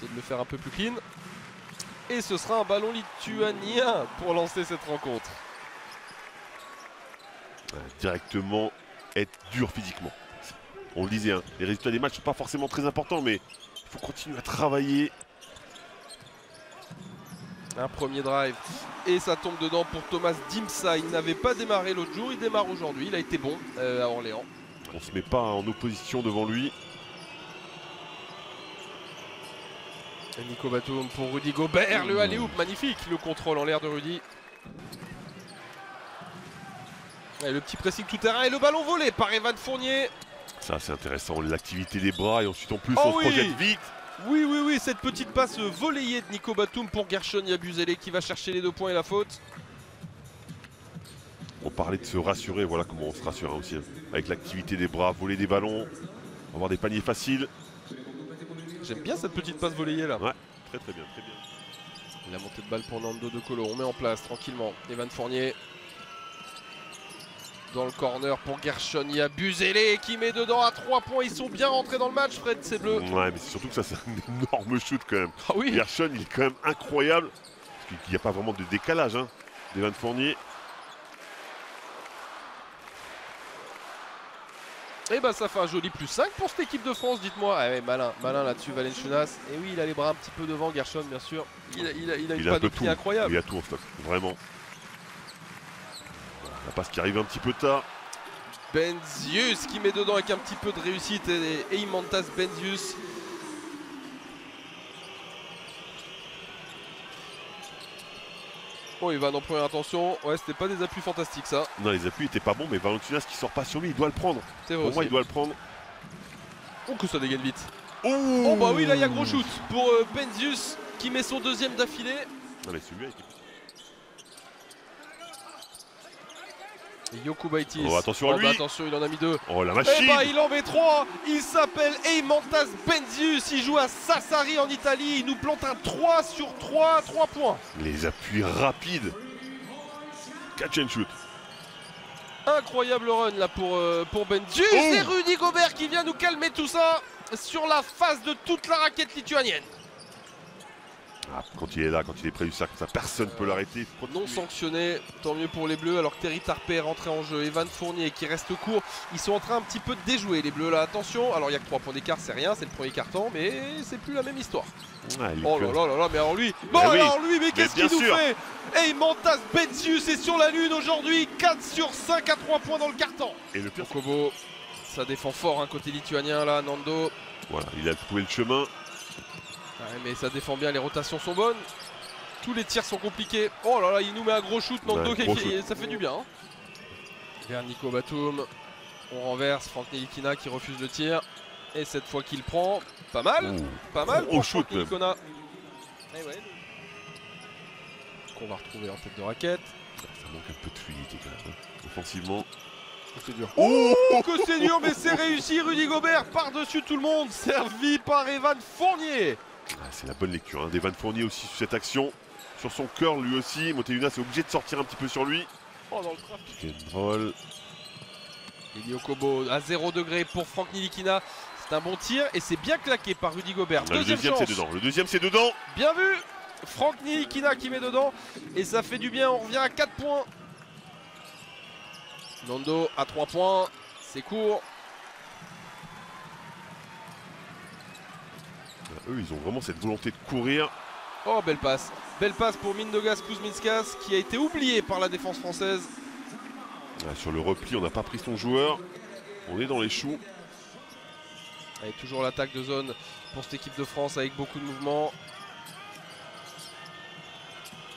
Essayer de le faire un peu plus clean. Et ce sera un ballon lituanien pour lancer cette rencontre. Directement être dur physiquement. On le disait, hein, les résultats des matchs ne sont pas forcément très importants, mais il faut continuer à travailler. Un premier drive et ça tombe dedans pour Thomas Dimsa. Il n'avait pas démarré l'autre jour, il démarre aujourd'hui. Il a été bon à Orléans. On ne se met pas en opposition devant lui. Et Nico Batum pour Rudy Gobert, le alley-oop magnifique, le contrôle en l'air de Rudy. Et le petit pressing tout terrain et le ballon volé par Evan Fournier. Ça c'est intéressant, l'activité des bras et ensuite en plus Oh on oui, se projette vite. Oui, cette petite passe volleyée de Nico Batum pour Gershon Yabusele qui va chercher les 2 points et la faute. On parlait de se rassurer, voilà comment on se rassure aussi. Hein. Avec l'activité des bras, voler des ballons, avoir des paniers faciles. J'aime bien cette petite passe volleyée là. Ouais, très bien, très bien. La montée de balle pour Nando De Colo, on met en place tranquillement. Evan Fournier. Dans le corner pour Gershon Yabusele qui met dedans à 3 points. Ils sont bien rentrés dans le match, Fred, c'est bleu. Ouais, mais c'est surtout que ça c'est un énorme shoot quand même. Ah oui. Gershon, il est quand même incroyable. Parce qu'il n'y a pas vraiment de décalage hein, d'Evan Fournier. Et bah ça fait un joli +5 pour cette équipe de France, dites-moi. Ah ouais, malin là-dessus Valenciunas. Et oui, il a les bras un petit peu devant, Gershon, bien sûr. Il a une panoplie incroyable. Il a tout en stock, vraiment. La passe qui arrive un petit peu tard. Benzius qui met dedans avec un petit peu de réussite. Et Eimantas Benzius. Oh, il va en première attention. Ouais, c'était pas des appuis fantastiques ça. Non, les appuis étaient pas bons, mais Valenciunas qui sort pas sur lui, il doit le prendre. Pour moi, il doit le prendre. Oh, que ça dégaine vite. Oh bah oui, là il y a gros shoot pour Benzius qui met son 2e d'affilée. Non, mais celui-là était... Et Yokubaitis. Oh, attention à lui. Bah, attention, il en a mis 2. Oh, la machine. Et bah il en met 3. Il s'appelle Eimantas Benzius. Il joue à Sassari en Italie. Il nous plante un 3 sur 3, 3 points. Les appuis rapides. Catch and shoot. Incroyable run là pour Benzius. Et Rudy Gobert qui vient nous calmer tout ça sur la face de toute la raquette lituanienne. Ah, quand il est là, quand il est près du sac, ça personne ne peut l'arrêter. Non sanctionné, tant mieux pour les Bleus. Alors que Terry Tarpey est rentré en jeu, Evan Fournier qui reste court. Ils sont en train un petit peu de déjouer les Bleus là, attention. Alors il n'y a que 3 points d'écart, c'est rien, c'est le premier carton, mais c'est plus la même histoire. Oh là là, mais alors lui, mais qu'est-ce qu'il nous fait? Eimantas Benzius est sur la lune aujourd'hui, 4 sur 5 à 3 points dans le carton. Et le pire, Kobo, ça défend fort, côté lituanien là, Nando. Voilà, il a trouvé le chemin. Ouais, mais ça défend bien, les rotations sont bonnes. Tous les tirs sont compliqués. Oh là là, il nous met un gros shoot, Nando, ça fait du bien. Hein. Vers Nico Batum. On renverse, Franck Ntilikina qui refuse le tir. Et cette fois qu'il prend, pas mal. Pas mal pour Franck Ntilikina. Qu'on va retrouver en tête de raquette. Ça manque un peu de fluidité quand même. Offensivement. C'est dur. Que c'est dur, mais c'est réussi. Rudy Gobert par-dessus tout le monde. Servi par Evan Fournier. Ah, c'est la bonne lecture. D'Evan Fournier aussi sur cette action. Sur son cœur, lui aussi. Motiejunas est obligé de sortir un petit peu sur lui. Oh, dans le trafic. Pick and roll. Elio Kobo à 0 degré pour Franck Ntilikina. C'est un bon tir et c'est bien claqué par Rudy Gobert. Le deuxième c'est dedans. Le deuxième c'est dedans. Bien vu. Franck Ntilikina qui met dedans. Et ça fait du bien. On revient à 4 points. Nando à 3 points. C'est court. Eux, ils ont vraiment cette volonté de courir. Oh, belle passe. Belle passe pour Mindaugas Kuzminskas qui a été oublié par la défense française. Sur le repli, on n'a pas pris son joueur. On est dans les choux. Et toujours l'attaque de zone pour cette équipe de France avec beaucoup de mouvements.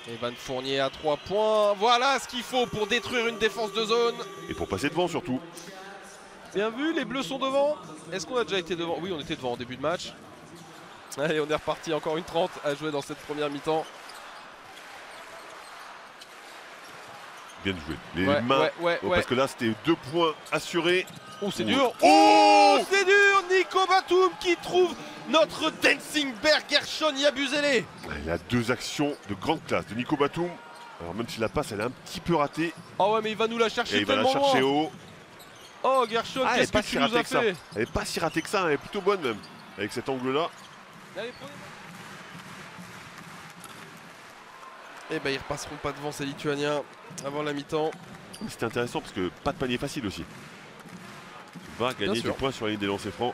Evan Fournier à 3 points. Voilà ce qu'il faut pour détruire une défense de zone. Et pour passer devant surtout. Bien vu, les Bleus sont devant. Est-ce qu'on a déjà été devant? Oui, on était devant en début de match. Allez, on est reparti, encore une 30 à jouer dans cette première mi-temps. Bien joué. Les mains, parce que là c'était 2 points assurés. Oh, c'est dur. Oh, c'est dur. Nico Batum qui trouve notre dancing bear Gershon Yabusele. Il a 2 actions de grande classe de Nico Batum. Alors même si la passe elle est un petit peu ratée. Oh ouais, mais il va nous la chercher. Et il va la chercher haut. Oh Gershon, qu'est-ce que tu nous as fait? Elle est pas si ratée que ça, elle est plutôt bonne même. Avec cet angle là. Allez, prenez. Et bah ils repasseront pas devant ces Lituaniens avant la mi-temps. C'était intéressant parce que pas de panier facile aussi. Va gagner du point sur la ligne des lancers francs.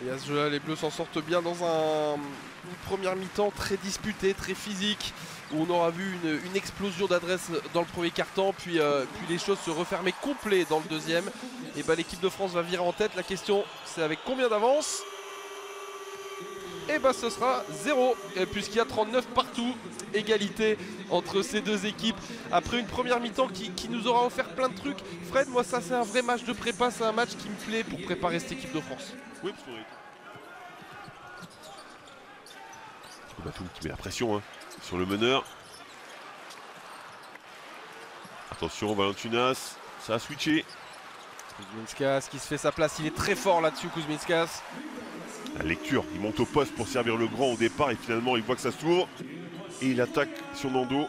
Et à ce jeu-là, les Bleus s'en sortent bien dans une première mi-temps très disputée, très physique, où on aura vu une explosion d'adresse dans le premier quart-temps, puis les choses se refermaient complet dans le deuxième. Et bah l'équipe de France va virer en tête. La question, c'est avec combien d'avance? Et bah ce sera 0, puisqu'il y a 39 partout. Égalité entre ces deux équipes après une première mi-temps qui nous aura offert plein de trucs. Fred, moi ça c'est un vrai match de prépa, c'est un match qui me plaît pour préparer cette équipe de France. Oui, parce qu'on Batum qui met la pression hein, sur le meneur. Attention, Valanciunas, ça a switché. Kuzminskas qui se fait sa place, il est très fort là-dessus, Kuzminskas. La lecture, il monte au poste pour servir le grand au départ et finalement il voit que ça s'ouvre. Et il attaque sur Nando.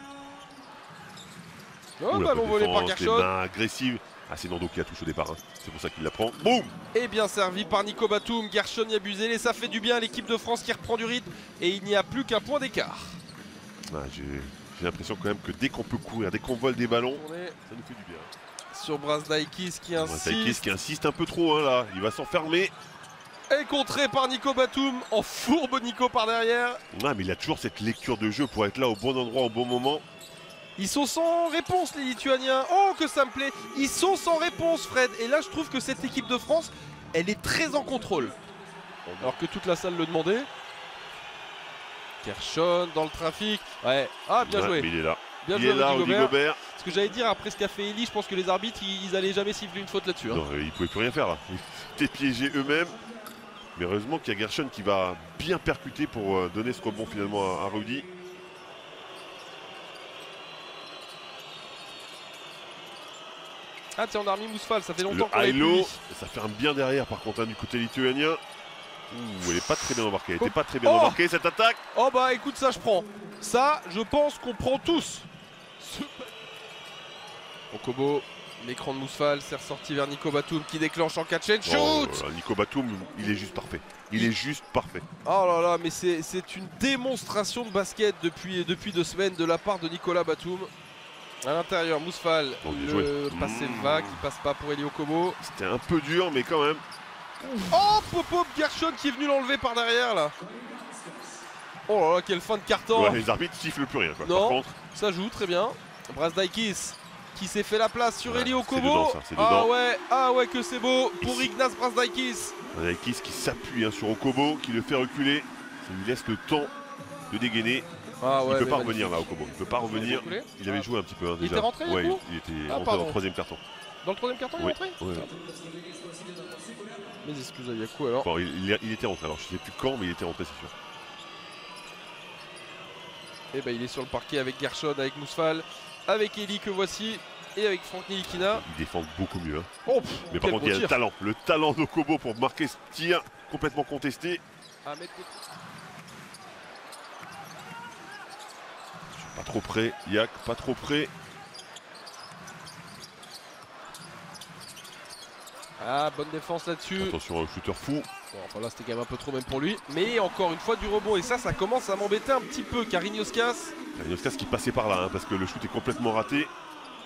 Oh, ballon volé par Gershon. Agressive. Ah, c'est Nando qui a touché au départ, hein. C'est pour ça qu'il la prend. Boum! Et bien servi par Nico Batum, Gershon y a abusé, et ça fait du bien à l'équipe de France qui reprend du rythme. Et il n'y a plus qu'un point d'écart. Ah, j'ai l'impression quand même que dès qu'on peut courir, dès qu'on vole des ballons, ça nous fait du bien. Sur Brazdaikis qui insiste. Brazdaikis qui insiste un peu trop hein, là, il va s'enfermer. Et contré par Nico Batum, en fourbe Nico par derrière. Ouais, mais il a toujours cette lecture de jeu pour être là au bon endroit au bon moment. Ils sont sans réponse les Lituaniens. Oh que ça me plaît. Ils sont sans réponse Fred. Et là je trouve que cette équipe de France, elle est très en contrôle. Alors que toute la salle le demandait. Gershon dans le trafic. Ouais. Ah bien joué. Mais il est là. Bien il joué est là, Rudy Gobert. Ce que j'allais dire après ce qu'a fait Elie, je pense que les arbitres ils allaient jamais siffler une faute là-dessus. Hein. Non, ils pouvaient plus rien faire là. Ils étaient piégés eux-mêmes. Mais heureusement qu'il y a Gershon qui va bien percuter pour donner ce rebond finalement à Rudy. Ah tiens, on a remis Mousfal, ça fait longtemps qu'on l'a vu. Ça fait un bien derrière par contre hein, du côté lituanien. Ouh, elle n'est pas très bien embarquée. Elle n'était pas très bien embarquée cette attaque. Oh bah écoute, ça je prends. Ça, je pense qu'on prend tous. Okobo, l'écran de Mousfal, c'est ressorti vers Nico Batum qui déclenche en catch and shoot. Oh, Nico Batum, il est juste parfait. Il est juste parfait. Oh là là, mais c'est une démonstration de basket depuis 2 semaines de la part de Nicolas Batum. À l'intérieur, Mousfal, le passé va qui passe pas pour Eli Okobo. C'était un peu dur, mais quand même. Oh, Popop Gershon qui est venu l'enlever par derrière là. Oh là là, quelle fin de carton. Ouais, les arbitres sifflent plus rien. Quoi. Non, par contre, ça joue très bien. Brazdaikis qui s'est fait la place sur Eli Okobo. Dedans, ça, dedans. Ah ouais que c'est beau pour Ignace Brazdaikis. Brazdaikis qui s'appuie hein, sur Okobo, qui le fait reculer. Ça lui laisse le temps de dégainer. Ah ouais, il ne peut pas revenir là, Okobo. Il ne peut pas revenir. Il avait joué un petit peu hein, déjà. Il était rentré ouais, du coup il était rentré dans le troisième carton. Dans le troisième carton, il est rentré ouais. Mes excuses à Yaku alors. Bon, il était rentré, alors je ne sais plus quand, mais il était rentré, c'est sûr. Et bah il est sur le parquet avec Gershon, avec Mousfal, avec Eli que voici, et avec Franck Nilikina. Ils défendent beaucoup mieux. Hein. Oh, mais par contre, il y a le talent d'Okobo pour marquer ce tir complètement contesté. Pas trop près, Yak, pas trop près. Ah, bonne défense là-dessus. Attention, un shooter fou. Bon, enfin là, c'était quand même un peu trop même pour lui. Mais encore une fois, du rebond. Et ça commence à m'embêter un petit peu. Karinioskas. Karinioskas qui passait par là, hein, parce que le shoot est complètement raté.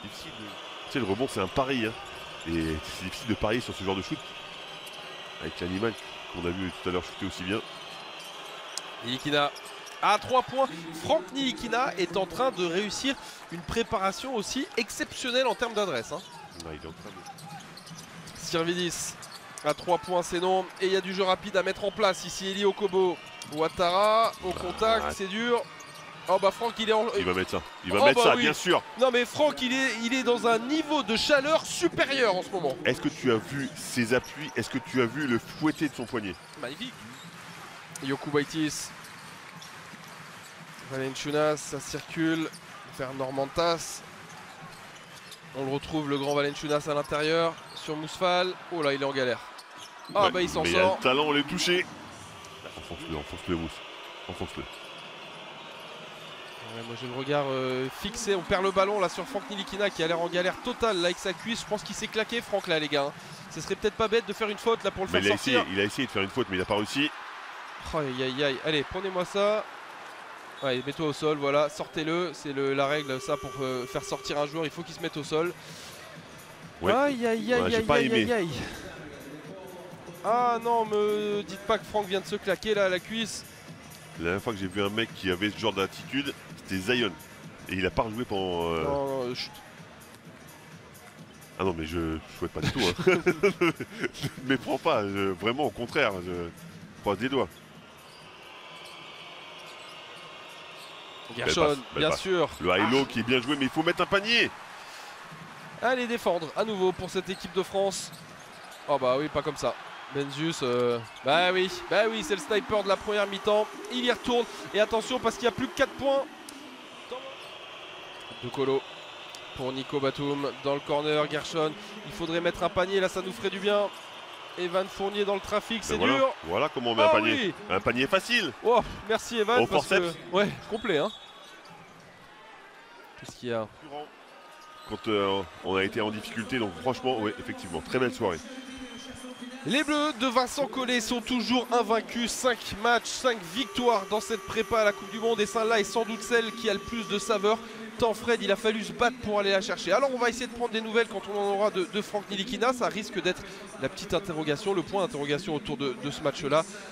Difficile de... Tu sais, le rebond, c'est un pari. Hein. Et c'est difficile de parier sur ce genre de shoot. Avec l'animal qu'on a vu tout à l'heure shooter aussi bien. Nilikina à 3 points. Franck Nilikina est en train de réussir une préparation aussi exceptionnelle en termes d'adresse. Hein. Ouais, il est en train de... Sirvidis à 3 points, c'est non. Et il y a du jeu rapide à mettre en place ici. Eli Okobo, Ouattara au contact, c'est dur. Oh bah Franck il est en... Il va mettre ça, il va mettre ça, oui. Bien sûr. Non mais Franck il est dans un niveau de chaleur supérieur en ce moment. Est-ce que tu as vu ses appuis? Est-ce que tu as vu le fouetté de son poignet? Magnifique. Jokubaitis. Valanciunas, ça circule vers Normantas. On le retrouve, le grand Valanciunas à l'intérieur, sur Mousfal. Oh là, il est en galère. Ah ouais, bah il s'en sort. Il a le talent, on l'a touché. Enfonce-le, Mousse. Enfonce-le. Ouais, moi j'ai le regard fixé, on perd le ballon là sur Franck Nilikina qui a l'air en galère totale là avec sa cuisse. Je pense qu'il s'est claqué Franck là les gars. Hein. Ce serait peut-être pas bête de faire une faute là pour le faire sortir. Il a essayé de faire une faute mais il n'a pas réussi. Oh, aïe aïe aïe, allez prenez-moi ça. Ouais, mets-toi au sol, voilà, sortez-le. C'est la règle, ça, pour faire sortir un joueur, il faut qu'il se mette au sol. Ouais. Aïe, aïe, aïe, Ouais, j'ai aïe, pas aïe, aimé. aïe, aïe. Ah non, me dites pas que Franck vient de se claquer là à la cuisse. La dernière fois que j'ai vu un mec qui avait ce genre d'attitude, c'était Zion. Et il a pas rejoué pendant. Non, non, chut. Ah non, mais je souhaite pas du tout. Hein. Ne me méprends pas, vraiment au contraire, je croise des doigts. Gershon, belle bien passe. sûr. Le high-low qui est bien joué, mais il faut mettre un panier. Allez défendre à nouveau pour cette équipe de France. Oh bah oui, pas comme ça. Benzius, bah oui, c'est le sniper de la première mi-temps. Il y retourne. Et attention parce qu'il y a plus que 4 points. De Colo pour Nico Batum dans le corner. Gershon, il faudrait mettre un panier là, ça nous ferait du bien. Evan Fournier dans le trafic, c'est voilà, dur. voilà comment on met un panier. Oui. Un panier facile. Oh, merci Evan. Au parce forceps. que... Ouais, complet hein. Qu'est-ce qu'il y a? Quand on a été en difficulté, donc franchement, oui, effectivement, très belle soirée. Les Bleus de Vincent Collet sont toujours invaincus, 5 matchs, 5 victoires dans cette prépa à la Coupe du Monde et celle-là est sans doute celle qui a le plus de saveur. Tant Fred, il a fallu se battre pour aller la chercher. Alors on va essayer de prendre des nouvelles quand on en aura de Franck Ntilikina. Ça risque d'être la petite interrogation, le point d'interrogation autour de ce match-là.